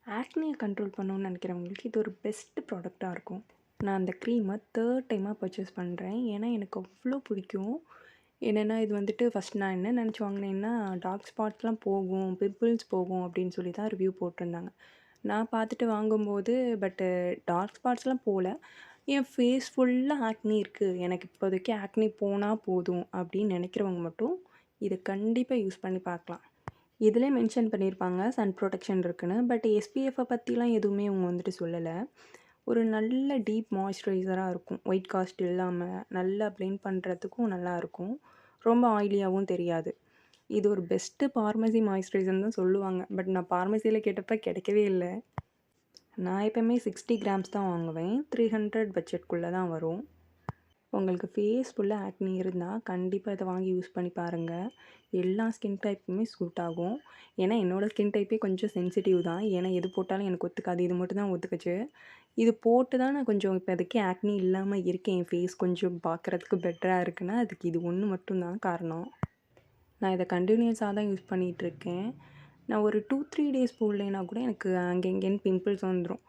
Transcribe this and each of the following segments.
ஆக்னியை control பண்ணணும்னு நினைக்கிறவங்களுக்கு இது ஒரு பெஸ்ட் ப்ராடக்டாக இருக்கும். நான் அந்த க்ரீமை 3rd டைமாக பர்ச்சேஸ் பண்ணுறேன். ஏன்னா எனக்கு அவ்வளோ பிடிக்கும். என்னென்னா இது வந்துட்டு ஃபஸ்ட் நான் என்ன நினச்சி வாங்கினேன்னா, டார்க் ஸ்பாட்ஸ்லாம் போகும், பிம்பிள்ஸ் போகும் அப்படின்னு சொல்லி தான் ரிவ்யூ போட்டிருந்தாங்க. நான் பார்த்துட்டு வாங்கும்போது டார்க் ஸ்பாட்ஸ்லாம் போகல. என் ஃபேஸ் ஃபுல்லாக ஆக்னி இருக்குது, எனக்கு இப்போதைக்கு ஆக்னி போனால் போதும் அப்படின்னு நினைக்கிறவங்க மட்டும் இதை கண்டிப்பாக யூஸ் பண்ணி பார்க்கலாம். இதிலே மென்ஷன் பண்ணியிருப்பாங்க சன் ப்ரொடெக்ஷன் இருக்குன்னு. எஸ்பிஎஃப்பை பற்றிலாம் எதுவுமே இவங்க வந்துட்டு சொல்லலை. ஒரு நல்ல டீப் மாய்ஸ்சரைசராக இருக்கும். ஒயிட் காஸ்ட் இல்லாமல் நல்லா பிளெண்ட் பண்ணுறதுக்கும் நல்லாயிருக்கும். ரொம்ப ஆயிலியாகவும் தெரியாது. இது ஒரு பெஸ்ட்டு பார்மசி மாய்ஸ்சரைசர்னு தான் சொல்லுவாங்க. நான் பார்மசியில் கேட்டப்போ கிடைக்கவே இல்லை. நான் எப்போவுமே 60 கிராம்ஸ் தான் வாங்குவேன். 300 பட்ஜெட்குள்ளே தான் வரும். உங்களுக்கு ஃபேஸ் ஃபுல்லாக ஆக்னி இருந்தால் கண்டிப்பாக இதை வாங்கி யூஸ் பண்ணி பாருங்கள். எல்லா ஸ்கின் டைப்புமே சூட் ஆகும். ஏன்னா என்னோடய ஸ்கின் டைப்பே கொஞ்சம் சென்சிட்டிவ் தான். ஏன்னா எது போட்டாலும் எனக்கு ஒத்துக்காது. இது மட்டும் தான் ஒத்துக்குச்சு. இது போட்டு தான் நான் கொஞ்சம் இப்போதைக்கு ஆக்னி இல்லாமல் இருக்கேன். என் ஃபேஸ் கொஞ்சம் பார்க்குறதுக்கு பெட்டராக இருக்குன்னா அதுக்கு இது ஒன்று மட்டும் தான் காரணம். நான் இதை கண்டினியூஸாக தான் யூஸ் பண்ணிகிட்ருக்கேன். நான் ஒரு 2-3 டேஸ் போடலைன்னா கூட எனக்கு அங்கே இங்கேன்னு பிம்பிள்ஸ் வந்துடும்.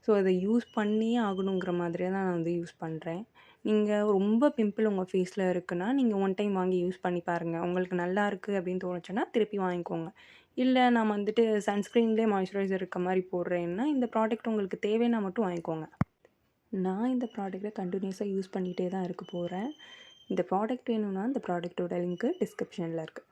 ஸோ அதை யூஸ் பண்ணியே ஆகணுங்கிற மாதிரியே தான் நான் வந்து யூஸ் பண்ணுறேன். நீங்கள் ரொம்ப பிம்பிள் உங்கள் ஃபேஸில் இருக்குன்னா, நீங்கள் ஒன் டைம் வாங்கி யூஸ் பண்ணி பாருங்கள். உங்களுக்கு நல்லா இருக்குது அப்படின்னு தோணுச்சுன்னா திருப்பி வாங்கிக்கோங்க. இல்லை நான் வந்துட்டு சன்ஸ்க்ரீன்லேயே மாய்ஸ்சரைசர் இருக்க மாதிரி போடுறேன்னா, இந்த ப்ராடக்ட் உங்களுக்கு தேவைன்னா மட்டும் வாங்கிக்கோங்க. நான் இந்த ப்ராடக்ட்டை கண்டினியூஸாக யூஸ் பண்ணிகிட்டே தான் இருக்க போகிறேன். இந்த ப்ராடக்ட் வேணும்னா இந்த ப்ராடக்ட்டோட லிங்க்கு டிஸ்கிரிப்ஷனில் இருக்குது.